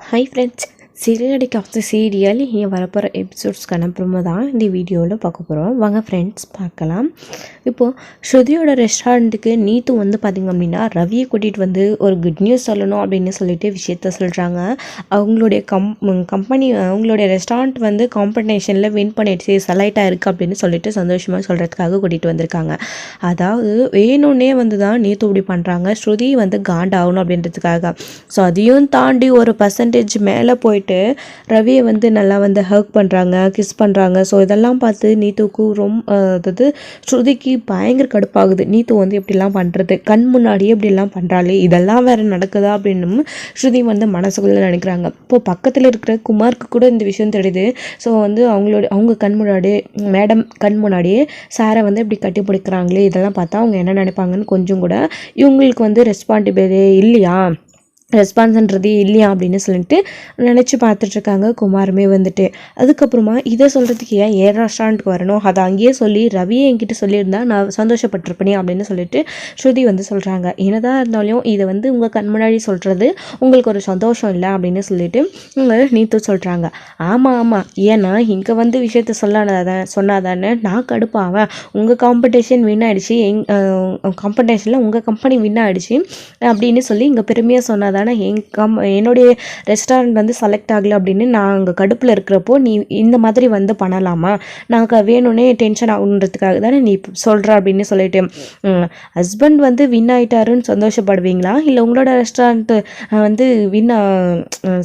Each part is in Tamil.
Hi friends, serial of the serial இங்கே வரப்போகிற எபிசோட்ஸ்க்கான ப்ரோமோ தான் இந்த வீடியோவில் பார்க்க போகிறோம். வாங்க ஃப்ரெண்ட்ஸ் பார்க்கலாம். இப்போது ஸ்ருதியோட ரெஸ்டாரண்ட்டுக்கு நீத்து வந்து பார்த்திங்க அப்படின்னா ரவியை கூட்டிகிட்டு வந்து ஒரு குட் நியூஸ் சொல்லணும் அப்படின்னு சொல்லிட்டு விஷயத்த சொல்கிறாங்க. அவங்களுடைய கம்பெனி அவங்களுடைய ரெஸ்டாரண்ட் வந்து காம்படிஷனில் வின் பண்ணிடுச்சு, செலக்ட் ஆகிருக்கு அப்படின்னு சொல்லிட்டு சந்தோஷமாக சொல்கிறதுக்காக கூட்டிகிட்டு வந்திருக்காங்க. அதாவது வேணும்னே வந்து தான் நீத்து இப்படி பண்ணுறாங்க, ஸ்ருதி வந்து காண்டாகணும் அப்படின்றதுக்காக. ஸோ அதையும் தாண்டி ஒரு பர்சன்டேஜ் மேலே போயிட்டு ரவியை வந்து நல்லா வந்து ஹக் பண்ணுறாங்க, கிஸ் பண்ணுறாங்க. ஸோ இதெல்லாம் பார்த்து நீத்துக்கு அதாவது ஸ்ருதிக்கு பயங்கர கடுப்பாகுது. நீத்து வந்து இப்படிலாம் பண்ணுறது, கண் முன்னாடியே இப்படிலாம் பண்ணுறாளே, இதெல்லாம் வேறு நடக்குதா அப்படின்னு ஸ்ருதி வந்து மனசுக்குள்ளே நினைக்கிறாங்க. இப்போது பக்கத்தில் இருக்கிற குமாருக்கு கூட இந்த விஷயம் தெரியுது. ஸோ வந்து அவங்க கண் முன்னாடியே மேடம் கண் முன்னாடியே சாரை வந்து இப்படி கட்டி பிடிக்கிறாங்களே, இதெல்லாம் பார்த்தா அவங்க என்ன நினைப்பாங்கன்னு கொஞ்சம் கூட இவங்களுக்கு வந்து ரெஸ்பான்சிபிலிட்டி இல்லையா, ரெஸ்பான்ஸ்ன்றதே இல்லையா அப்படின்னு சொல்லிட்டு நினச்சி பார்த்துட்ருக்காங்க குமாருமே வந்துட்டு. அதுக்கப்புறமா இதை சொல்கிறதுக்கு ஏன் ரெஸ்டாரண்ட்டுக்கு வரணும், அதை அங்கேயே சொல்லி ரவியை என்கிட்ட சொல்லியிருந்தா நான் சந்தோஷப்பட்டிருப்பேனே அப்படின்னு சொல்லிட்டு ஸ்ருதி வந்து சொல்கிறாங்க. என்னதான் இருந்தாலும் இதை வந்து உங்கள் கண் முன்னாடி சொல்கிறது உங்களுக்கு ஒரு சந்தோஷம் இல்லை அப்படின்னு சொல்லிட்டு நீத்து சொல்கிறாங்க. ஆமாம், ஏன்னா இங்கே வந்து விஷயத்த சொன்னாதானே நான் கடுப்பாவேன். உங்கள் காம்படிஷன் வின் ஆகிடுச்சு, காம்படிஷனில் உங்கள் கம்பெனி வின் ஆகிடுச்சு அப்படின்னு சொல்லி இங்கே பெருமையாக சொன்னாதான் என்னுடைய ரெஸ்டாரண்ட் வந்து செலக்ட் ஆகலை அப்படின்னு நான் அங்கே கடுப்பில் இருக்கிறப்போ நீ இந்த மாதிரி வந்து பண்ணலாமா, நாங்கள் வேணும்னே டென்ஷன் ஆகுன்றதுக்காக தானே நீ சொல்கிற அப்படின்னு சொல்லிட்டு ஹஸ்பண்ட் வந்து வின் ஆகிட்டாருன்னு சந்தோஷப்படுவீங்களா, இல்லை உங்களோட ரெஸ்டாரண்ட்டு வந்து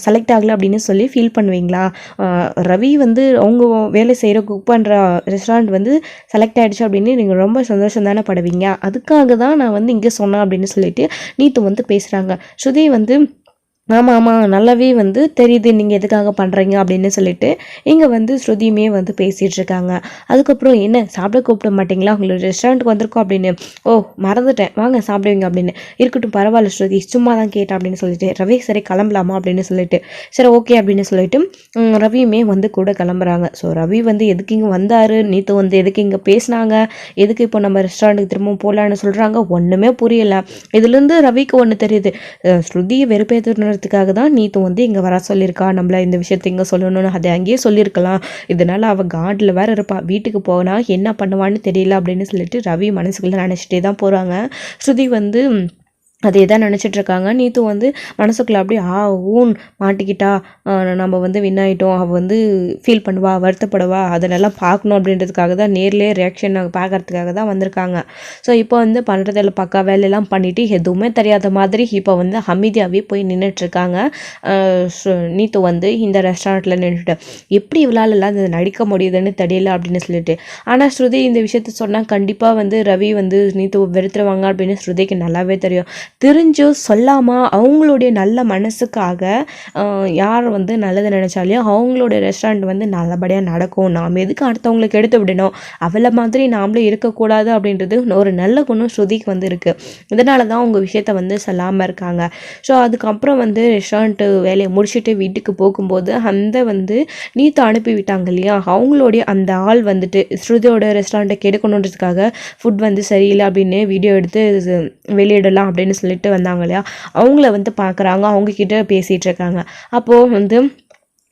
செலக்ட் ஆகலை அப்படின்னு சொல்லி ஃபீல் பண்ணுவீங்களா? ரவி வந்து அவங்க வேலை செய்கிற குக் பண்ணுற ரெஸ்டாரண்ட் வந்து செலக்ட் ஆகிடுச்சு அப்படின்னு நீங்கள் ரொம்ப சந்தோஷம் தானே படுவீங்க, அதுக்காக தான் நான் வந்து இங்கே சொன்னேன் அப்படின்னு சொல்லிட்டு நீத்து வந்து பேசுகிறாங்க. ஸ்ருதி வந்து ஆமாம் நல்லாவே வந்து தெரியுது நீங்கள் எதுக்காக பண்ணுறீங்க அப்படின்னு சொல்லிட்டு இங்கே வந்து ஸ்ருதியுமே வந்து பேசிகிட்டு இருக்காங்க. அதுக்கப்புறம் என்ன சாப்பிட கூப்பிட மாட்டிங்களா, உங்களோட ரெஸ்டாரண்ட்டுக்கு வந்திருக்கோம் அப்படின்னு, ஓ மறந்துட்டேன் வாங்க சாப்பிடுவீங்க அப்படின்னு, இருக்கட்டும் பரவாயில்ல ஸ்ருதி சும்மா தான் கேட்டேன் அப்படின்னு சொல்லிட்டு ரவி சரி கிளம்பலாமா அப்படின்னு சொல்லிட்டு சரி ஓகே அப்படின்னு சொல்லிட்டு ரவியுமே வந்து கூட கிளம்புறாங்க. ஸோ ரவி வந்து எதுக்கு இங்கே வந்தார், நீத்து வந்து எதுக்கு இங்கே பேசினாங்க, எதுக்கு இப்போ நம்ம ரெஸ்டாரண்ட்டுக்கு திரும்ப போகலான்னு சொல்கிறாங்க, ஒன்றுமே புரியலை. இதுலேருந்து ரவிக்கு ஒன்று தெரியுது, ஸ்ருதியை வெறுப்பேற்று தான் நீத்து வந்து இங்கே வர சொல்லியிருக்கா, நம்மள இந்த விஷயத்தை இங்கே சொல்லணும்னு அதை அங்கேயே சொல்லியிருக்கலாம், இதனால் அவள் காண்டில் வேறு இருப்பா, வீட்டுக்கு போனால் என்ன பண்ணுவான்னு தெரியல அப்படின்னு சொல்லிட்டு ரவி மனசுக்குள்ளே நினச்சிட்டே தான் போகிறாங்க. ஸ்ருதி வந்து அதே தான் நினச்சிட்ருக்காங்க. நீத்து வந்து மனசுக்குள்ளே அப்படியே ஊன் மாட்டிக்கிட்டா, நம்ம வந்து வின் ஆகிட்டோம், அவள் வந்து ஃபீல் பண்ணுவா, வருத்தப்படுவா, அதனெல்லாம் பார்க்கணும் அப்படின்றதுக்காக தான் நேர்லேயே ரியாக்ஷன் பார்க்கறதுக்காக தான் வந்திருக்காங்க. ஸோ இப்போ வந்து பண்ணுறதில் பக்கா வேலையெல்லாம் பண்ணிவிட்டு எதுவுமே தெரியாத மாதிரி இப்போ வந்து அமைதியாகவே போய் நின்றுட்டுருக்காங்க. நீத்து வந்து இந்த ரெஸ்டாரண்ட்டில் நின்றுட்டு எப்படி இவளாலெல்லாம் இதை நடிக்க முடியுதுன்னு தெரியல அப்படின்னு சொல்லிட்டு. ஆனால் ஸ்ருதி இந்த விஷயத்த சொன்னால் கண்டிப்பாக வந்து ரவி வந்து நீத்து வெறுத்துருவாங்க அப்படின்னு ஸ்ருதிக்கு நல்லாவே தெரிஞ்சோ சொல்லாமல் அவங்களுடைய நல்ல மனசுக்காக யார் வந்து நல்லது நினச்சாலையும் அவங்களுடைய ரெஸ்டாரண்ட் வந்து நல்லபடியாக நடக்கும், நாம் எதுக்கு அடுத்தவங்களுக்கு எடுத்து விடணும், அவளை மாதிரி நாமளும் இருக்கக்கூடாது அப்படின்றது ஒரு நல்ல குணம் ஸ்ருதிக்கு வந்து இருக்குது. இதனால தான் அவங்க விஷயத்த வந்து சொல்லாமல் இருக்காங்க. ஸோ அதுக்கப்புறம் வந்து ரெஸ்டாரண்ட்டு வேலையை முடிச்சுட்டு வீட்டுக்கு போகும்போது அந்த வந்து நீத்து அனுப்பி விட்டாங்க இல்லையா, அவங்களுடைய அந்த ஆள் வந்துட்டு ஸ்ருதியோட ரெஸ்டாரண்ட்டை கெடுக்கணுன்றதுக்காக ஃபுட் வந்து சரியில்லை அப்படின்னு வீடியோ எடுத்து வெளியிடலாம் அப்படின்னு சொல்லிட்டு வந்தாங்க இல்லையா, அவங்கள வந்து பார்க்குறாங்க, அவங்கக்கிட்ட பேசிகிட்டு இருக்காங்க. அப்போது வந்து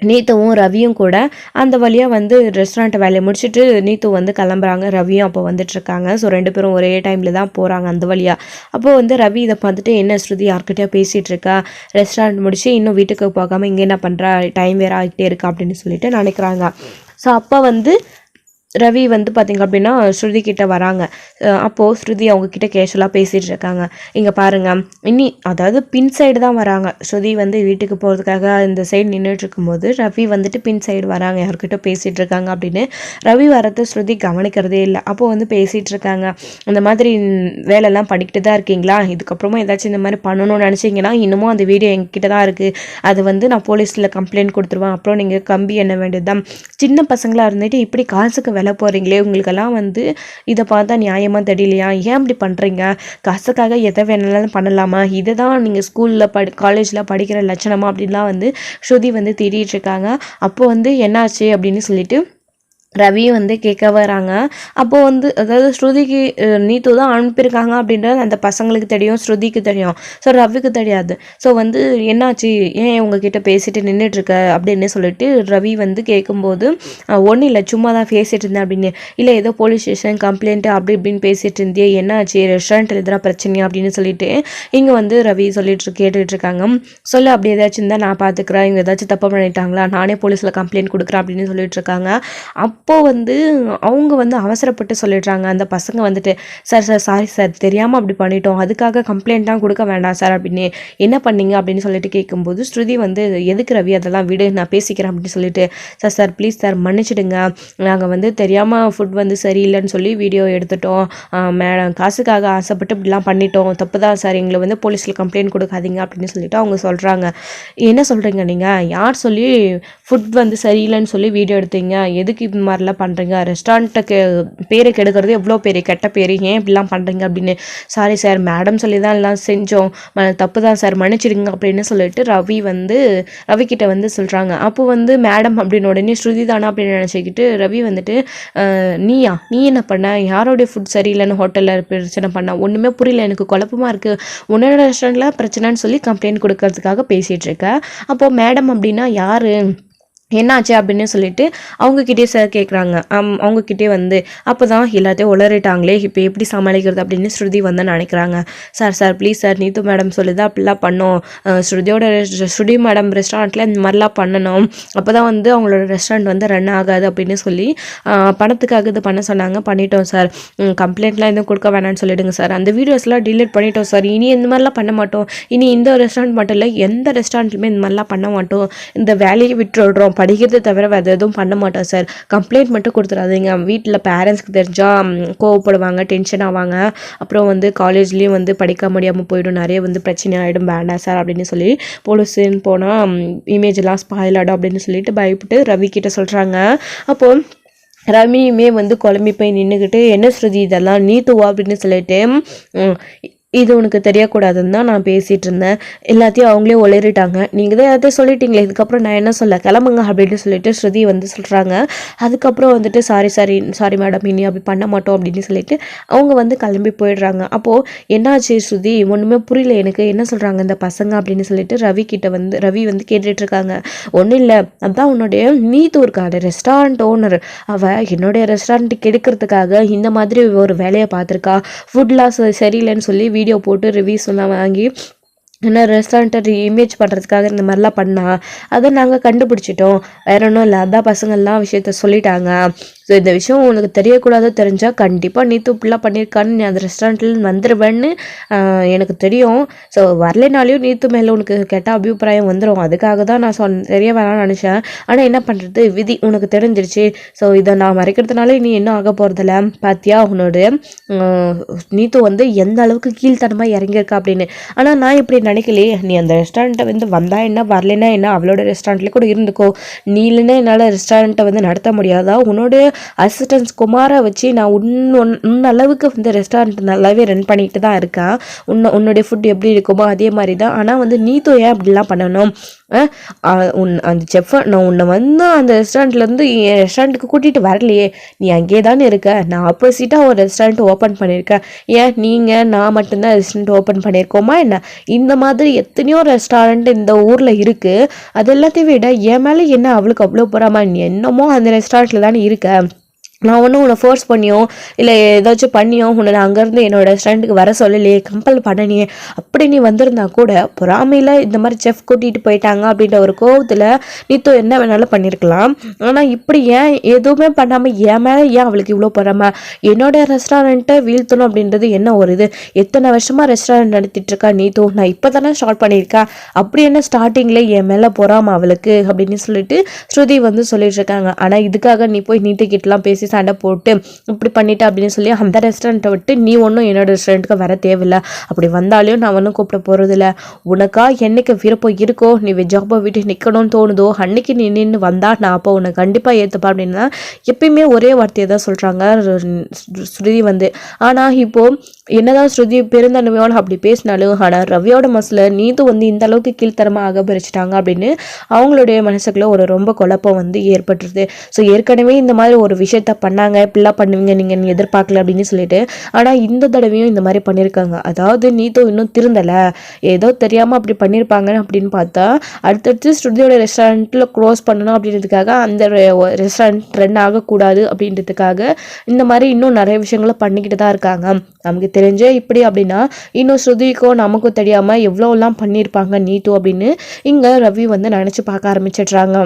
நீத்துவும் ரவியும் கூட அந்த வழியாக வந்து ரெஸ்டாரண்ட் வேலையை முடிச்சுட்டு நீத்து வந்து கிளம்புறாங்க, ரவியும் அப்போ வந்துட்டுருக்காங்க. ஸோ 2 பேரும் ஒரே டைமில் தான் போகிறாங்க அந்த வழியாக. அப்போது வந்து ரவி இதை பார்த்துட்டு என்ன ஸ்ருதி யார்கிட்டயா பேசிகிட்டு இருக்கா, ரெஸ்டாரண்ட் முடிச்சு இன்னும் வீட்டுக்கு போகாமல் இங்கே என்ன பண்ணுறா, டைம் வேறு ஆகிட்டே இருக்கா அப்படின்னு சொல்லிட்டு நினைக்கிறாங்க. ஸோ அப்போ வந்து ரவி வந்து பார்த்திங்க அப்படின்னா ஸ்ருதி கிட்ட வராங்க. அப்போது ஸ்ருதி அவங்கக்கிட்ட கேஷுவலாக பேசிகிட்டு இருக்காங்க. இங்கே பாருங்கள் அதாவது பின் சைடு தான் வராங்க. ஸ்ருதி வந்து வீட்டுக்கு போகிறதுக்காக இந்த சைடு நின்றுட்டு இருக்கும்போது ரவி வந்துட்டு பின் சைடு வராங்க, யார்கிட்ட பேசிகிட்டு இருக்காங்க அப்படின்னு. ரவி வரது ஸ்ருதி கவனிக்கிறதே இல்லை. அப்போது வந்து பேசிகிட்டு இருக்காங்க, இந்த மாதிரி வேலையெல்லாம் பண்ணிக்கிட்டு தான் இருக்கீங்களா, இதுக்கப்புறமா ஏதாச்சும் இந்த மாதிரி பண்ணணும்னு நினச்சிங்கன்னா இன்னமும் அந்த வீடியோ எங்ககிட்ட தான் இருக்குது, அது வந்து நான் போலீஸில் கம்ப்ளைண்ட் கொடுத்துருவேன், அப்புறம் நீங்கள் கம்பி என்ன வேண்டியது தான், சின்ன பசங்களாக இருந்துட்டு இப்படி காசுக்கு விலை போகிறீங்களே, உங்களுக்கெல்லாம் வந்து இதை பார்த்தா நியாயமாக தெரியலையா, ஏன் இப்படி பண்ணுறீங்க, காசுக்காக எதை வேணாலும் பண்ணலாமா, இதை தான் நீங்கள் ஸ்கூலில் காலேஜில் படிக்கிற லட்சணமா அப்படின்லாம் வந்து ஸ்ருதி வந்து தேடிட்டு இருக்காங்க. அப்போ வந்து என்னாச்சு அப்படின்னு சொல்லிட்டு ரவி வந்து கேட்க வராங்க. அப்போது வந்து அதாவது ஸ்ருதிக்கு நீத்து தான் அனுப்பியிருக்காங்க அப்படின்றது அந்த பசங்களுக்கு தெரியும், ஸ்ருதிக்கு தெரியும். ஸோ ரவிக்கு தெரியாது. ஸோ வந்து என்னாச்சு, ஏன் உங்ககிட்ட பேசிட்டு நின்றுட்டுருக்க அப்படின்னு சொல்லிட்டு ரவி வந்து கேட்கும்போது ஒன்றும் இல்லை, சும்மா தான் பேசிகிட்டு இருந்தேன் அப்படின்னு. இல்லை ஏதோ போலீஸ் ஸ்டேஷன் கம்ப்ளைண்ட்டு அப்படி இப்படின்னு பேசிகிட்டு இருந்தே, என்னாச்சு ரெஸ்டாரண்ட்டில் எதனா பிரச்சனையா அப்படின்னு சொல்லிட்டு இங்கே வந்து ரவி கேட்டுட்டு இருக்காங்க. சொல்ல அப்படி ஏதாச்சும் இருந்தால் நான் பார்த்துக்கிறேன், இங்கே ஏதாச்சும் தப்பு பண்ணிட்டாங்களா, நானே போலீஸில் கம்ப்ளைண்ட் கொடுக்குறேன் அப்படின்னு சொல்லிட்டு இருக்காங்க. அப்போது வந்து அவங்க வந்து அவசரப்பட்டு சொல்லிடுறாங்க. அந்த பசங்க வந்துட்டு சார் சார் சாரி சார் தெரியாமல் அப்படி பண்ணிட்டோம், அதுக்காக கம்ப்ளைண்ட்லாம் கொடுக்க வேண்டாம் சார் அப்படின்னு. என்ன பண்ணீங்க அப்படின்னு சொல்லிட்டு கேட்கும்போது ஸ்ருதி வந்து எதுக்கு ரவி அதெல்லாம் விடு, நான் பேசிக்கிறேன் அப்படின்னு சொல்லிட்டு சார் சார் ப்ளீஸ் சார் மன்னிச்சிடுங்க, நாங்கள் வந்து தெரியாமல் ஃபுட் வந்து சரியில்லைன்னு சொல்லி வீடியோ எடுத்துட்டோம் மேடம், காசுக்காக ஆசைப்பட்டு இப்படிலாம் பண்ணிட்டோம், தப்பு தான் சார், எங்களை வந்து போலீஸில் கம்ப்ளைண்ட் கொடுக்காதீங்க அப்படின்னு சொல்லிட்டு அவங்க சொல்கிறாங்க. என்ன சொல்கிறீங்க நீங்கள், யார் சொல்லி ஃபுட் வந்து சரியில்லைன்னு சொல்லி வீடியோ எடுத்தீங்க, எதுக்கு இது மாதிரிலாம் பண்ணுறீங்க, ரெஸ்டாரண்ட்டுக்கு பேரை கெடுக்கிறது எவ்வளோ பெரிய கெட்ட பேர், ஏன் இப்படிலாம் பண்ணுறீங்க அப்படின்னு. சாரி சார் மேடம் சொல்லி தான் எல்லாம் செஞ்சோம், தப்பு தான் சார் மன்னிச்சிடுங்க அப்படின்னு சொல்லிட்டு ரவி கிட்ட வந்து சொல்கிறாங்க. அப்போ வந்து மேடம் அப்படின்னு உடனே ஸ்ருதி தானா அப்படின்னு நினச்சிக்கிட்டு ரவி வந்துட்டு நீ என்ன பண்ண, யாரோடைய ஃபுட் சரியில்லைன்னு ஹோட்டலில் பிரச்சனை பண்ண, ஒன்றுமே புரியல எனக்கு, குழப்பமாக இருக்குது, உன்னோட ரெஸ்டாரண்ட்டில் பிரச்சனைன்னு சொல்லி கம்ப்ளைண்ட் கொடுக்கறதுக்காக பேசிகிட்டு இருக்க. அப்போது மேடம் அப்படின்னா யார், என்னாச்சு அப்படின்னு சொல்லிட்டு அவங்கக்கிட்டே சார் கேட்குறாங்க. அவங்கக்கிட்டே வந்து அப்போ தான் எல்லாத்தையும் உளறிட்டாங்களே, இப்போ எப்படி சமாளிக்கிறது அப்படின்னு ஸ்ருதி வந்து நினைக்கிறாங்க. Sir please sir, Neetu madam சொல்லி தான் அப்படிலாம் பண்ணோம், ஸ்ருதி மேடம் ரெஸ்டாரண்ட்டில் இந்த மாதிரிலாம் பண்ணணும், அப்போ தான் வந்து அவங்களோட ரெஸ்டாரண்ட் வந்து ரன் ஆகாது அப்படின்னு சொல்லி பணத்துக்காக இது பண்ண சொன்னாங்க, பண்ணிட்டோம் சார், கம்ப்ளைண்ட்லாம் எதுவும் கொடுக்க வேணான்னு சொல்லிவிடுங்க சார், அந்த வீடியோஸ்லாம் டிலீட் பண்ணிட்டோம் சார், இனி இந்த மாதிரிலாம் பண்ண மாட்டோம், இனி இந்த ரெஸ்டாரண்ட் மட்டும் இல்லை எந்த ரெஸ்டாரண்ட்லையுமே இந்த மாதிரிலாம் பண்ண மாட்டோம், இந்த வேலையை விட்டுடுறோம், படிக்கிறது தவிர வேறு எதுவும் பண்ண மாட்டோம் சார், கம்ப்ளைண்ட் மட்டும் கொடுத்துடாதீங்க, வீட்டில் பேரண்ட்ஸ்க்கு தெரிஞ்சால் கோவப்படுவாங்க, டென்ஷன் ஆவாங்க, அப்புறம் வந்து காலேஜ்லேயும் வந்து படிக்க முடியாமல் போயிடும், நிறைய வந்து பிரச்சனை ஆகிடும், வேண்டாம் சார் அப்படின்னு சொல்லி போலீஸுன்னு போனால் இமேஜெல்லாம் ஸ்பாயில் ஆகிடும் அப்படின்னு சொல்லிட்டு பயப்பட்டு ரவி கிட்ட சொல்கிறாங்க. அப்போது ரவியுமே வந்து குழம்பி போய் நின்றுக்கிட்டு என்ன ஸ்ருதி இதெல்லாம் நீத்துவா அப்படின்னு சொல்லிட்டு இது உனக்கு தெரியக்கூடாதுன்னு தான் நான் பேசிகிட்டு இருந்தேன், எல்லாத்தையும் அவங்களே உளறிட்டாங்க, நீங்கள் தான் எல்லாத்தையும் சொல்லிட்டீங்களே, இதுக்கப்புறம் நான் என்ன சொல்ல, கிளம்புங்க அப்படின்னு சொல்லிட்டு ஸ்ருதி வந்து சொல்கிறாங்க. அதுக்கப்புறம் வந்துட்டு சாரி மேடம், இனி அப்படி பண்ண மாட்டோம் அப்படின்னு சொல்லிட்டு அவங்க வந்து கிளம்பி போயிடுறாங்க. அப்போது என்னாச்சு ஸ்ருதி, ஒன்றுமே புரியல எனக்கு, என்ன சொல்கிறாங்க இந்த பசங்க அப்படின்னு சொல்லிட்டு ரவி வந்து கேட்டுட்ருக்காங்க. ஒன்றும் இல்லை, அதுதான் உன்னுடைய நீத்து இருக்காது ரெஸ்டாரண்ட் ஓனர், அவள் என்னுடைய ரெஸ்டாரண்ட்டுக்கு எடுக்கிறதுக்காக இந்த மாதிரி ஒரு வேலையை பார்த்துருக்கா, ஃபுட்லாம் சரியில்லைன்னு சொல்லி வீடியோ போட்டு ரிவ்யூஸ் எல்லாம் வாங்கி என்ன ரெஸ்டாரண்ட்டை இமேஜ் பண்ணுறதுக்காக இந்த மாதிரிலாம் பண்ணா, அதை நாங்கள் கண்டுபிடிச்சிட்டோம், வேற ஒன்றும் இல்லை, அதான் பசங்கள்லாம் விஷயத்த சொல்லிட்டாங்க, ஸோ இந்த விஷயம் உனக்கு தெரியக்கூடாது, தெரிஞ்சால் கண்டிப்பாக நீ இப்படிலாம் பண்ணியிருக்கான்னு நீ அந்த ரெஸ்டாரண்ட்டில் வந்துடுவேன்னு எனக்கு தெரியும், ஸோ வரலைனாலையும் நீத்து மேலே உனக்கு கெட்ட அபிப்பிராயம் வந்துடும், அதுக்காக தான் நான் தெரிய வேணாம்னு நினச்சேன், ஆனால் என்ன பண்ணுறது விதி, உனக்கு தெரிஞ்சிருச்சு, ஸோ இதை நான் மறைக்கிறதுனால நீ என்ன ஆக போகிறதில்ல, பாத்தியா உன்னோட நீத்து வந்து எந்த அளவுக்கு கீழ்த்தனமாக இறங்கியிருக்கா அப்படின்னு. ஆனால் நான் இப்படி நினைக்கலையே, நீ அந்த ரெஸ்டாரண்ட்டை வந்து வந்தா என்ன வரலைன்னா என்ன, அவளோட ரெஸ்டாரண்ட்லேயே கூட இருந்துக்கோ, நீ இல்லைன்னா என்னால் ரெஸ்டாரண்ட்டை வந்து நடத்த முடியாதா, உன்னோட அசிஸ்டன்ஸ் குமாரை வச்சு நான் உன் அளவுக்கு வந்து ரெஸ்டாரண்ட் நல்லாவே ரன் பண்ணிட்டு தான் இருக்கேன், உன்னுடைய ஃபுட் எப்படி இருக்குமோ அதே மாதிரி தான், ஆனால் வந்து நீத்தோ ஏன் அப்படிலாம் பண்ணணும், அந்த செஃப்பை நான் உன்னை வந்து அந்த ரெஸ்டாரண்ட்லேருந்து என் ரெஸ்டாரண்ட்டுக்கு கூட்டிகிட்டு வரலையே, நீ அங்கேயே தானே இருக்க, நான் ஆப்போசிட்டாக ஒரு ரெஸ்டாரண்ட் ஓப்பன் பண்ணியிருக்கேன், ஏன் நீங்கள் நான் மட்டும்தான் ரெஸ்டாரண்ட் ஓப்பன் பண்ணியிருக்கோமா என்ன, இந்த மாதிரி எத்தனையோ ரெஸ்டாரண்ட் இந்த ஊரில் இருக்குது, அது எல்லாத்தையும் விட என் மேலே என்ன அவளுக்கு அவ்வளோ போகிறாமா, நீ என்னமோ அந்த ரெஸ்டாரண்ட்டில் தானே இருக்க, நான் ஒன்றும் உன்னை ஃபோர்ஸ் பண்ணியோ இல்லை ஏதாச்சும் பண்ணியோ உன்னை நான் அங்கேருந்து என்னோடய ரெஸ்டாரண்ட்டுக்கு வர சொல்லலையே, கம்பல் பண்ணனியே, அப்படி நீ வந்திருந்தா கூட பொறாமையில் இந்த மாதிரி செஃப் கூட்டிகிட்டு போயிட்டாங்க அப்படின்ற ஒரு கோவத்தில் நீத்தோ என்ன வேணாலும் பண்ணியிருக்கலாம், ஆனால் இப்படி ஏன் எதுவுமே பண்ணாமல் என் மேலே ஏன் அவளுக்கு இவ்வளோ பொறாம, என்னோடய ரெஸ்டாரண்ட்டை வீழ்த்தணும் அப்படின்றது என்ன ஒரு இது, எத்தனை வருஷமாக ரெஸ்டாரண்ட் நடத்திட்டுருக்கா நீத்தோ, நான் இப்போ தானே ஸ்டார்ட் பண்ணியிருக்கேன், அப்படி என்ன ஸ்டார்டிங்கில் என் மேலே பொறாம அவளுக்கு அப்படின்னு சொல்லிட்டு ஸ்ருதி வந்து சொல்லிட்டு இருக்காங்க. ஆனால் இதுக்காக நீ போய் நீட்டுக்கிட்டலாம் பேசி சண்டை போட்டு இப்படி பண்ணிட்டேன் அப்படின்னு சொல்லி அந்த ரெஸ்டாரண்ட்டை விட்டு நீ ஒன்றும் என்னோட ரெஸ்டாரண்ட்டுக்கு வர தேவையில்லை, அப்படி வந்தாலையும் நான் ஒன்றும் கூப்பிட போகிறதில்ல, உனக்கா என்னைக்கு விருப்பம் இருக்கோ நீ ஜாப்பை விட்டு நிற்கணும்னு தோணுதோ அன்னைக்கு நீ நின்று வந்தா நான் அப்போ உன்னை கண்டிப்பாக ஏற்றுப்பா அப்படின்னா எப்பயுமே ஒரே வார்த்தையை தான் சொல்கிறாங்க ஸ்ருதி வந்து. ஆனால் இப்போது என்னதான் ஸ்ருதி பெருந்தன்மையோட அப்படி பேசினாலும் ஆனால் ரவியோட மனசில் நீது வந்து இந்த அளவுக்கு கீழ்த்தரமாக அகபரிச்சிட்டாங்க அப்படின்னு அவங்களுடைய மனசுக்குள்ள ஒரு ரொம்ப குழப்பம் வந்து ஏற்பட்டுருது. ஸோ ஏற்கனவே இந்த மாதிரி ஒரு விஷயத்த பண்ணாங்க, இப்படிலாம் பண்ணுவீங்க நீங்கள் எதிர்பார்க்கல அப்படின்னு சொல்லிட்டு, ஆனால் இந்த தடவையும் இந்த மாதிரி பண்ணியிருக்காங்க. அதாவது நீதோ இன்னும் திருந்தலை, ஏதோ தெரியாமல் அப்படி பண்ணியிருப்பாங்க அப்படின்னு பார்த்தா அடுத்தடுத்து ஸ்ருதியோட ரெஸ்டாரண்ட்டில் க்ளோஸ் பண்ணணும் அப்படின்றதுக்காக அந்த ரெஸ்டாரண்ட் ரன் ஆகக்கூடாது அப்படின்றதுக்காக இந்த மாதிரி இன்னும் நிறைய விஷயங்களை பண்ணிக்கிட்டு தான் இருக்காங்க. நமக்கு தெரிஞ்சே இப்படி அப்படின்னா இன்னும் ஸ்ருதிக்கும் நமக்கும் தெரியாமல் எவ்வளோலாம் பண்ணியிருப்பாங்க நீத்து அப்படின்னு இங்கே ரவி வந்து நினச்சி பார்க்க ஆரம்பிச்சிடுறாங்க.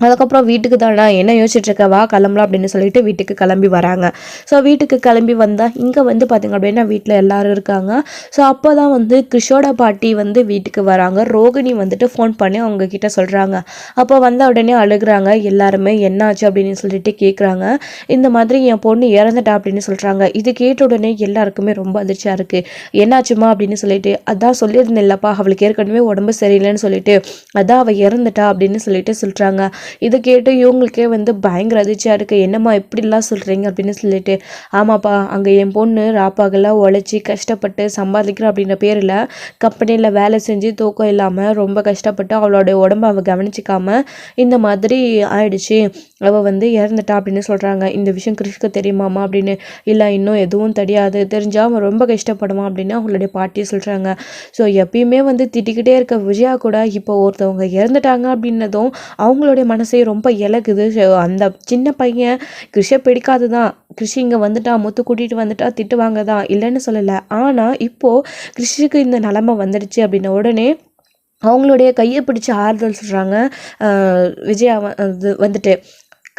அதுக்கப்புறம் வீட்டுக்கு தானே என்ன யோசிச்சுட்ருக்க, வா கிளம்பலாம் அப்படின்னு சொல்லிட்டு வீட்டுக்கு கிளம்பி வராங்க. ஸோ வீட்டுக்கு கிளம்பி வந்தால் இங்கே வந்து பார்த்திங்க அப்படின்னா வீட்டில் எல்லோரும் இருக்காங்க. ஸோ அப்போ தான் வந்து கிருஷோட பாட்டி வந்து வீட்டுக்கு வராங்க. ரோகிணி வந்துட்டு ஃபோன் பண்ணி அவங்க கிட்ட சொல்கிறாங்க. அப்போ வந்த உடனே அழுகுறாங்க எல்லாருமே. என்னாச்சு அப்படின்னு சொல்லிட்டு கேட்குறாங்க. இந்த மாதிரி என் பொண்ணு இறந்துட்டா அப்படின்னு சொல்கிறாங்க. இது கேட்ட உடனே எல்லாருக்குமே ரொம்ப அதிர்ச்சியாக இருக்குது. என்னாச்சுமா அப்படின்னு சொல்லிட்டு, அதான் சொல்லியிருந்தேன் இல்லப்பா அவளுக்கு ஏற்கனவே உடம்பு சரியில்லைன்னு சொல்லிட்டு, அதான் அவள் இறந்துட்டா அப்படின்னு சொல்கிறாங்க. இதை கேட்டு இவங்களுக்கே வந்து பயங்கர அதிர்ச்சியாக இருக்குது. என்னம்மா இப்படிலாம் சொல்கிறீங்க அப்படின்னு சொல்லிட்டு, ஆமாப்பா அங்கே என் பொண்ணு ராப்பாகலாம் உழைச்சி கஷ்டப்பட்டு சம்பாதிக்கிற அப்படின்ற பேரில் கம்பெனியில் வேலை செஞ்சு தூக்கம் இல்லாமல் ரொம்ப கஷ்டப்பட்டு அவளோட உடம்பை அவள் கவனிச்சிக்காம இந்த மாதிரி ஆயிடுச்சு, அவள் வந்து இறந்துட்டா அப்படின்னு சொல்கிறாங்க. இந்த விஷயம் கிருஷ்க்கு தெரியுமாமா அப்படின்னு. இல்லை இன்னும் எதுவும் தெரியாது, தெரிஞ்சால் அவன் ரொம்ப கஷ்டப்படுவான் அப்படின்னு அவங்களுடைய பாட்டியை சொல்கிறாங்க. ஸோ எப்பயுமே வந்து திட்டிக்கிட்டே இருக்க விஜயா கூட இப்போ ஒருத்தவங்க இறந்துட்டாங்க அப்படின்னதும் அவங்களுடைய மனசே ரொம்ப இலகுது. அந்த சின்ன பையன் கிருஷை பிடிக்காது தான், கிருஷி இங்கே வந்துட்டா முத்து கூட்டிகிட்டு வந்துட்டா திட்டுவாங்க தான், இல்லைன்னு சொல்லலை. ஆனால் இப்போது கிருஷிக்கு இந்த நிலமை வந்துடுச்சு அப்படின்ன உடனே அவங்களுடைய கையை பிடிச்சி ஆறுதல் சொல்கிறாங்க. விஜயா வந்துட்டு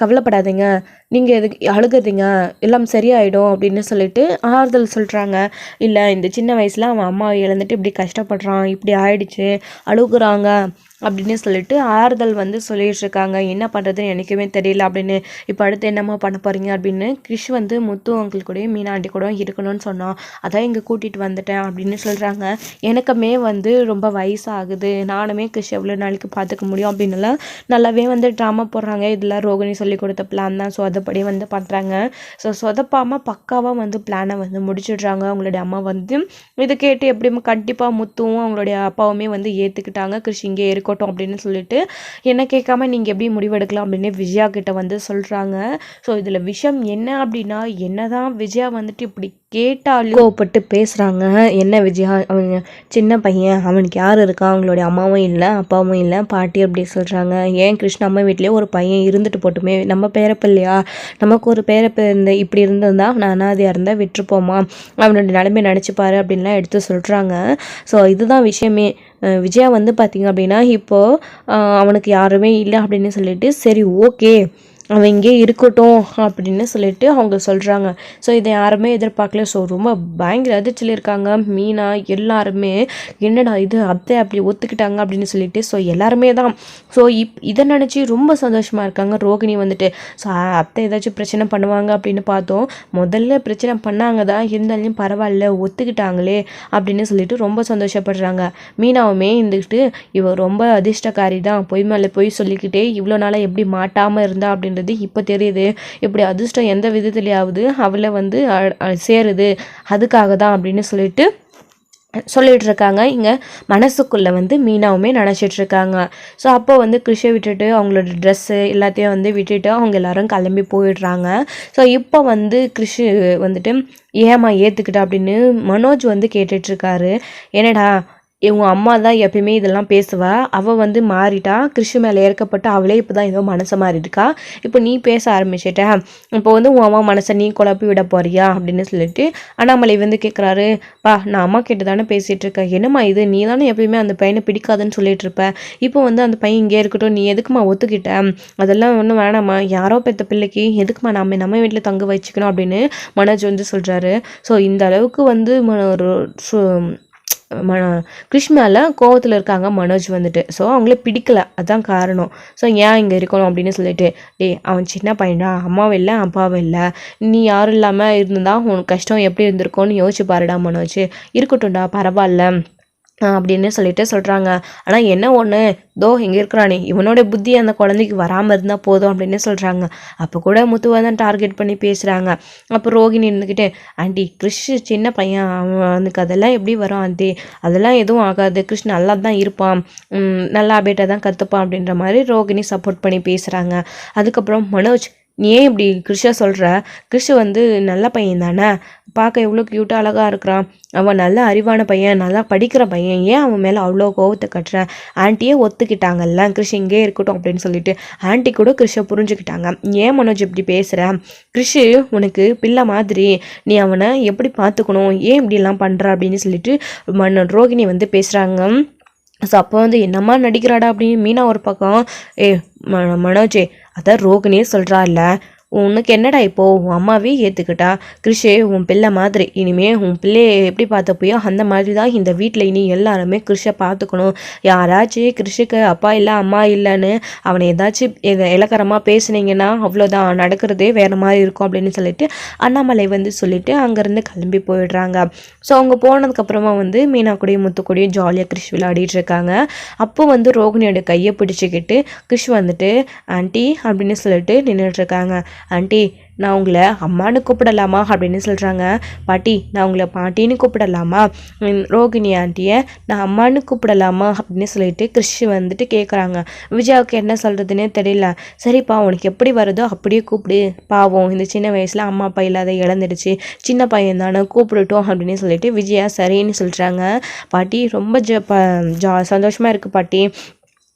கவலைப்படாதீங்க, நீங்கள் எதுக்கு அழுகுறீங்க, எல்லாம் சரியாயிடும் அப்படின்னு சொல்லிட்டு ஆறுதல் சொல்கிறாங்க. இல்லை இந்த சின்ன வயசில் அவன் அம்மா இழந்துட்டு இப்படி கஷ்டப்படுறான், இப்படி ஆயிடுச்சு, அழுகுறாங்க அப்படின்னு சொல்லிட்டு ஆறுதல் வந்து சொல்லிட்டு இருக்காங்க. என்ன பண்ணுறதுன்னு எனக்குமே தெரியல அப்படின்னு. இப்போ அடுத்து என்னம்மா பண்ண போகிறீங்க அப்படின்னு. கிருஷ் வந்து முத்து அங்கிள் கூட மீனாண்டி கூட இருக்கணும்னு சொன்னான், அதான் இங்கே கூட்டிகிட்டு வந்துட்டேன் அப்படின்னு சொல்கிறாங்க. எனக்குமே வந்து ரொம்ப வயசாகுது, நானுமே கிருஷ் எவ்வளோ நாளைக்கு பார்த்துக்க முடியும் அப்படின்னுலாம் நல்லாவே வந்து ட்ராமா போடுறாங்க. இதெல்லாம் ரோகிணி சொல்லி கொடுத்த பிளான் தான். ஸோ அதுபடி வந்து பண்ணுறாங்க. ஸோ சொதப்பாமல் பக்காவாக வந்து பிளானை வந்து முடிச்சிடுறாங்க. அவங்களுடைய அம்மா வந்து இதை கேட்டு எப்படியும் கண்டிப்பாக முத்துவும் அவங்களுடைய அப்பாவுமே வந்து ஏற்றுக்கிட்டாங்க. கிருஷ் இங்கே இருக்கட்டும் அப்படின்னு சொல்லிட்டு என்ன கேட்காம நீங்கள் எப்படி முடிவெடுக்கலாம் அப்படின்னு விஜயா கிட்ட வந்து சொல்கிறாங்க. ஸோ இதில் விஷயம் என்ன அப்படின்னா, என்னதான் விஜயா வந்துட்டு இப்படி கேட்டாலும் கோவப்பட்டு பேசுகிறாங்க. என்ன விஜயா, அவங்க சின்ன பையன், அவனுக்கு யார் இருக்கா, அவங்களுடைய அம்மாவும் இல்லை அப்பாவும் இல்லை, பாட்டி அப்படி சொல்கிறாங்க. ஏன் கிருஷ்ண அம்மா வீட்லேயே ஒரு பையன் இருந்துட்டு போட்டுமே, நம்ம பேரப்பிள்ளையா, நமக்கு ஒரு பேரப்பு இருந்த இப்படி இருந்திருந்தா நான் அனாதையாக இருந்தால் விட்டுருப்போமா, அவனோட நிலைமை நினச்சிப்பாரு அப்படின்லாம் எடுத்து சொல்கிறாங்க. ஸோ இதுதான் விஷயமே. விஜயா வந்து பார்த்திங்க அப்படின்னா இப்போது அவனுக்கு யாருமே இல்லை அப்படின்னு சொல்லிட்டு, சரி ஓகே அவன் இங்கே இருக்கட்டும் அப்படின்னு சொல்லிட்டு அவங்க சொல்கிறாங்க. ஸோ இதை யாருமே எதிர்பார்க்கல. ஸோ ரொம்ப பயங்கர அதிர்ச்சியில் இருக்காங்க மீனா எல்லாருமே. என்னடா இது அத்தை அப்படி ஒத்துக்கிட்டாங்க அப்படின்னு சொல்லிட்டு. ஸோ எல்லாருமே தான் ஸோ இதை நினச்சி ரொம்ப சந்தோஷமாக இருக்காங்க. ரோகிணி வந்துட்டு ஸோ அத்தை ஏதாச்சும் பிரச்சனை பண்ணுவாங்க அப்படின்னு பார்த்தோம், முதல்ல பிரச்சனை பண்ணாங்க தான், இருந்தாலும் பரவாயில்ல ஒத்துக்கிட்டாங்களே அப்படின்னு சொல்லிட்டு ரொம்ப சந்தோஷப்படுறாங்க. மீனாவுமே இருந்துக்கிட்டு இவ ரொம்ப அதிர்ஷ்டக்காரி தான், பொய் மேலே பொய் சொல்லிக்கிட்டே இவ்வளோ நாளாக எப்படி மாட்டாமல் இருந்தா அப்படின்றது இப்போ தெரியுது, இப்படி அதிர்ஷ்டம் எந்த விதத்துலையாவது அவளை வந்து சேருது, அதுக்காக தான் அப்படின்னு சொல்லிட்டு இருக்காங்க. இங்கே மனசுக்குள்ளே வந்து மீனாவுமே நினச்சிட்ருக்காங்க. ஸோ அப்போ வந்து கிருஷை விட்டுட்டு அவங்களோட ட்ரெஸ்ஸு எல்லாத்தையும் வந்து விட்டுட்டு அவங்க எல்லோரும் கிளம்பி போயிடுறாங்க. ஸோ இப்போ வந்து கிருஷி வந்துட்டு ஏமா ஏற்றுக்கிட்டா அப்படின்னு மனோஜ் வந்து கேட்டுட்ருக்காரு. என்னடா இவங்க அம்மா தான் எப்பயுமே இதெல்லாம் பேசுவா, அவள் வந்து மாறிட்டா, கிருஷி மேலே ஏற்கப்பட்டு அவளே இப்போ தான் ஏதோ மனசை மாறிடுக்கா, இப்போ நீ பேச ஆரம்பிச்சிட்ட, இப்போ வந்து உன் அம்மா மனசை நீ குழப்பி விட போறியா அப்படின்னு சொல்லிட்டு அண்ணாமலை வந்து கேட்குறாரு. பா நான் அம்மா கிட்ட தானே பேசிகிட்டு இருக்கேன், என்னம்மா இது, நீ தானே எப்பயுமே அந்த பையனை பிடிக்காதுன்னு சொல்லிட்டு இருப்ப, இப்போ வந்து அந்த பையன் இங்கே இருக்கட்டும், நீ எதுக்குமா ஒத்துக்கிட்ட, அதெல்லாம் ஒன்றும் வேணாம்மா, யாரோ பெற்ற பிள்ளைக்கு எதுக்குமா நம்ம வீட்டில் தங்க வச்சுக்கணும் அப்படின்னு மனோஜ் வந்து சொல்கிறாரு. ஸோ இந்த அளவுக்கு வந்து ஒரு கிருஷ் மேலே கோவத்தில் இருக்காங்க மனோஜ் வந்துட்டு. ஸோ அவங்கள பிடிக்கல, அதுதான் காரணம். ஸோ ஏன் இங்கே இருக்கணும் அப்படின்னு சொல்லிட்டு, அவன் சின்ன பையனா, அம்மாவும் இல்லை அப்பாவும் இல்லை, நீ யாரும் இல்லாமல் இருந்தா உனக்கு கஷ்டம் எப்படி இருந்திருக்கோன்னு யோசிச்சு பாருடா மனோஜ், இருக்கட்டும்டா பரவாயில்ல அப்படின்னு சொல்லிட்டு சொல்கிறாங்க. ஆனால் என்ன ஒன்று, இங்கே இருக்கிறானே இவனோட புத்தி அந்த குழந்தைக்கு வராமல் இருந்தால் போதும் அப்படின்னு சொல்கிறாங்க. அப்போ கூட முத்துவை தான் டார்கெட் பண்ணி பேசுகிறாங்க. அப்போ ரோகிணி இருந்துக்கிட்டு, ஆண்டி கிருஷ் சின்ன பையன், அவனுக்கு அதெல்லாம் எப்படி வரும் ஆண்டி, அதெல்லாம் எதுவும் ஆகாது, கிருஷ் நல்லா தான் இருப்பான், நல்லா அபேட்டை தான் கற்றுப்பான் அப்படின்ற மாதிரி ரோகிணி சப்போர்ட் பண்ணி பேசுகிறாங்க. அதுக்கப்புறம் மனோஜ், நீ ஏன் இப்படி கிருஷை சொல்கிற, கிருஷ் நல்ல பையன் தானே, பார்க்க எவ்வளோ க்யூட்டாக அழகாக இருக்கிறான், அவன் நல்ல அறிவான பையன், நல்லா படிக்கிற பையன், ஏன் அவன் மேலே அவ்வளோ கோவத்தை கட்டுறேன், ஆன்ட்டியே ஒத்துக்கிட்டாங்கல்ல கிருஷ் இங்கே இருக்கட்டும் அப்படின்னு சொல்லிட்டு ஆன்ட்டி கூட கிருஷை புரிஞ்சுக்கிட்டாங்க. ஏன் மனோஜ் இப்படி பேசுகிற, கிருஷ் உனக்கு பிள்ளை மாதிரி, நீ அவனை எப்படி பார்த்துக்கணும், ஏன் இப்படிலாம் பண்ணுற அப்படின்னு சொல்லிட்டு ரோகிணி பேசுகிறாங்க. ஸோ அப்போ என்னம்மா நடிக்கிறாடா அப்படின்னு மீனா ஒரு பக்கம், மனோஜே அதான் ரோகிணியே சொல்கிறாள்ல, உனக்கு என்னடா இப்போது உன் அம்மாவே ஏற்றுக்கிட்டா, கிருஷே உன் பிள்ளை மாதிரி, இனிமே உன் பிள்ளையை எப்படி பார்த்தப்போயோ அந்த மாதிரி தான் இந்த வீட்டில் இனி எல்லாருமே கிருஷை பார்த்துக்கணும், யாராச்சும் கிருஷுக்கு அப்பா இல்லை அம்மா இல்லைன்னு அவனை ஏதாச்சும் இலக்கரமாக பேசுனீங்கன்னா அவ்வளோதான், நடக்கிறதே வேறு மாதிரி இருக்கும் அப்படின்னு சொல்லிட்டு அண்ணாமலை சொல்லிட்டு அங்கேருந்து கிளம்பி போயிடுறாங்க. ஸோ அவங்க போனதுக்கப்புறமா மீனா கூடயும் முத்து கூடயும் ஜாலியாக கிருஷ் விளையாடிட்டு இருக்காங்க. அப்போ ரோகிணியோட கையை பிடிச்சிக்கிட்டு கிருஷ் ஆண்டி அப்படின்னு சொல்லிட்டு நின்றுட்டுருக்காங்க. ஆண்டி நான் உங்களை அம்மானு கூப்பிடலாமா அப்படின்னு சொல்கிறாங்க. பாட்டி நான் உங்களை பாட்டின்னு கூப்பிடலாமா, ரோகிணி ஆண்டியை நான் அம்மானு கூப்பிடலாமா அப்படின்னு சொல்லிட்டு கிருஷ் கேட்குறாங்க. விஜயாவுக்கு என்ன சொல்கிறதுனே தெரியல. சரிப்பா உனக்கு எப்படி வருதோ அப்படியே கூப்பிடு, பாவம் இந்த சின்ன வயசில் அம்மா அப்பா இல்லாத இழந்துடுச்சு, சின்ன பையன் தானே கூப்பிடட்டும் அப்படின்னு சொல்லிட்டு விஜயா சரின்னு சொல்கிறாங்க. பாட்டி ரொம்ப சந்தோஷமாக இருக்குது பாட்டி,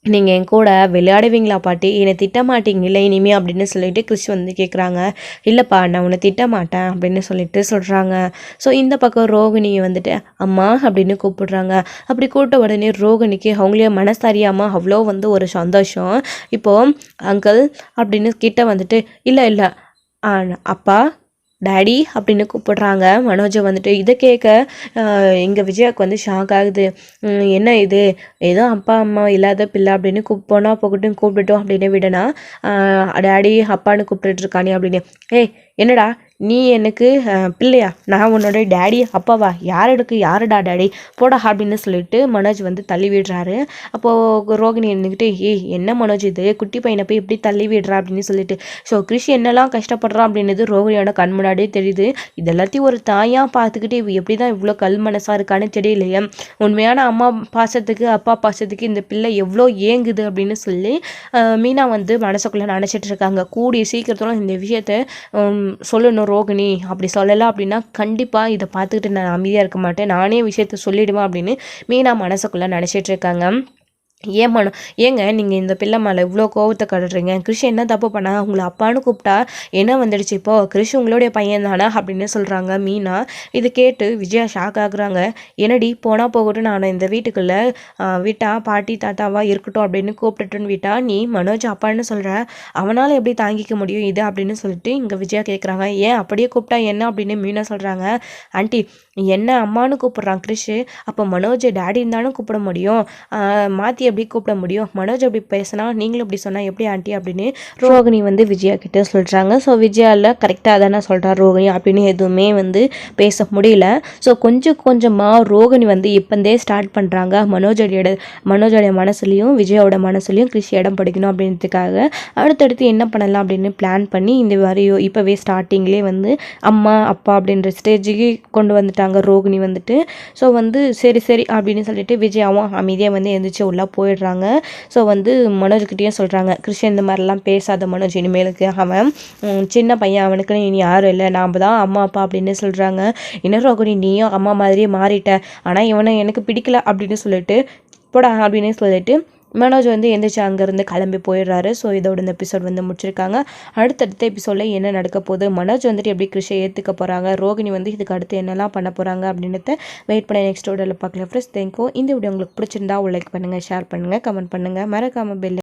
நீங்கள் என் கூட விளையாடுவீங்களா பாட்டி, என்னை திட்ட மாட்டீங்களே இனிமே அப்படின்னு சொல்லிட்டு கிருஷ் கேட்குறாங்க. இல்லைப்பா நான் உன்னை திட்ட மாட்டேன் அப்படின்னு சொல்லிட்டு சொல்கிறாங்க. ஸோ இந்த பக்கம் ரோகிணியை அம்மா அப்படின்னு கூப்பிடுறாங்க. அப்படி கூப்பிட்ட உடனே ரோகிணிக்கு அவங்களே மனசரியாமல் அவ்வளோ ஒரு சந்தோஷம். இப்போது அங்கிள் அப்படின்னு கிட்ட இல்லை அப்பா டேடி அப்படின்னு கூப்பிடுறாங்க மனோஜை. இதை கேட்க எங்கள் விஜயாவுக்கு ஷாக் ஆகுது. என்ன இது, ஏதோ அப்பா அம்மா இல்லாத பிள்ளை அப்படின்னு போனால் போகட்டும் கூப்பிட்டுட்டோம் அப்படின்னு விடனா டேடி அப்பான்னு கூப்பிட்டுருக்கானே அப்படின்னு. என்னடா நீ எனக்கு பிள்ளையா, நான் உன்னோட டேடி அப்பாவா, யாருடா டேடி போடா அப்படின்னு சொல்லிட்டு மனோஜ் தள்ளி விடுறாரு. அப்போது ரோகிணி இருந்துக்கிட்டு என்ன மனோஜ் இது, குட்டி பையனை போய் எப்படி தள்ளி விடுறா அப்படின்னு சொல்லிட்டு. ஸோ கிருஷ் என்னெல்லாம் கஷ்டப்படுறான் அப்படின்றது ரோகிணியோட கண் முன்னாடியே தெரியுது. இதெல்லாத்தையும் ஒரு தாயாக பார்த்துக்கிட்டு எப்படி தான் இவ்வளோ கல் மனசாக இருக்கான்னு தெரியலையே, உண்மையான அம்மா பாசத்துக்கு அப்பா பாசத்துக்கு இந்த பிள்ளை எவ்வளோ ஏங்குது அப்படின்னு சொல்லி மீனா மனசுக்குள்ளே நினச்சிட்டு இருக்காங்க. கூடிய சீக்கிரத்தோட இந்த விஷயத்தை சொல்லணும் ரோகிணி, அப்படி சொல்லலை அப்படின்னா கண்டிப்பாக இதை பார்த்துக்கிட்டு நான் அமைதியாக இருக்க மாட்டேன், நானே விஷயத்த சொல்லிடுவேன் அப்படின்னு மீனா மனசுக்குள்ளே நினச்சிட்டு இருக்காங்க. ஏங்க நீங்கள் இந்த பிள்ளை மேலே இவ்வளோ கோவத்தை கட்டுறீங்க, கிருஷ் என்ன தப்பு பண்ணா, உங்களை அப்பான்னு கூப்பிட்டா என்ன வந்துடுச்சு, இப்போது கிருஷ் உங்களுடைய பையன் தானே அப்படின்னு சொல்கிறாங்க மீனா. இது கேட்டு விஜயா ஷாக் ஆகுறாங்க. என்னடி போனால் போகட்டும், நான் இந்த வீட்டுக்குள்ளே விட்டா பாட்டி தாத்தாவா இருக்கட்டும் அப்படின்னு கூப்பிட்டுட்டுன்னு விட்டா நீ மனோஜ் அப்பான்னு சொல்கிற, அவனால் எப்படி தாங்கிக்க முடியும் இது அப்படின்னு சொல்லிட்டு இங்கே விஜயா கேட்குறாங்க. ஏன் அப்படியே கூப்பிட்டா என்ன அப்படின்னு மீனா சொல்கிறாங்க. ஆண்டி என்ன அம்மானு கூப்பிட்றான் கிருஷ், அப்போ மனோஜ் டேடின்னு தானே கூப்பிட முடியும், மாற்றி எப்படி கூப்பிட முடியும், மனோஜ் அப்படி பேசினா நீங்களும் இப்படி சொன்னால் எப்படி ஆண்டி அப்படின்னு ரோகிணி விஜயா கிட்ட சொல்கிறாங்க. ஸோ விஜயாவில் கரெக்டாக தானே சொல்கிறா ரோகிணி அப்படின்னு எதுவுமே பேச முடியல. ஸோ கொஞ்சம் கொஞ்சமாக ரோகிணி இப்போந்தே ஸ்டார்ட் பண்ணுறாங்க மனோஜோடைய மனசுலையும் விஜயாவோட மனசுலையும் கிருஷ் இடம் படிக்கணும் அப்படின்றதுக்காக அடுத்தடுத்து என்ன பண்ணலாம் அப்படின்னு பிளான் பண்ணி இந்த மாதிரி இப்போவே ஸ்டார்டிங்லேயே அம்மா அப்பா அப்படின்ற ஸ்டேஜுக்கு கொண்டு வந்துட்டாங்க ரோகிணி ஸோ சரி அப்படின்னு சொல்லிட்டு விஜயாவும் அமைதியாக எழுந்திரிச்சு உள்ளே போயிடுறாங்க. ஸோ மனோஜ்கிட்டையும் சொல்கிறாங்க, கிருஷ்ணன் இந்த மாதிரிலாம் பேசாத மனோஜ், இனிமேலுக்கு அவன் சின்ன பையன், அவனுக்கு இனி யாரும் இல்லை, நாம் தான் அம்மா அப்பா அப்படின்னு சொல்கிறாங்க. இன்னும் ரோகிணி நீயும் அம்மா மாதிரியே மாறிட்ட, ஆனால் இவனை எனக்கு பிடிக்கல அப்படின்னு சொல்லிட்டு போடா அப்படின்னு சொல்லிட்டு மனோஜ் எந்திரிச்சு அங்கேருந்து கிளம்பி போயிடுறாரு. ஸோ இதோட இந்த எபிசோட் முடிச்சிருக்காங்க. அடுத்தடுத்த எபிசோடில் என்ன நடக்க போகுது, மனோஜ் எப்படி கிருஷை ஏற்றுக்க போகிறாங்க, ரோகிணி இதுக்கு அடுத்து என்னெல்லாம் பண்ண போகிறாங்க அப்படின்றத வெயிட் பண்ணி நெக்ஸ்ட் வீடியோவில் பார்க்கலாம். Friends thank you. இந்த வீடியோ உங்களுக்கு பிடிச்சிருந்தா லைக் பண்ணுங்கள், ஷேர் பண்ணுங்கள், கமெண்ட் பண்ணுங்கள், மறக்காமல் பெல்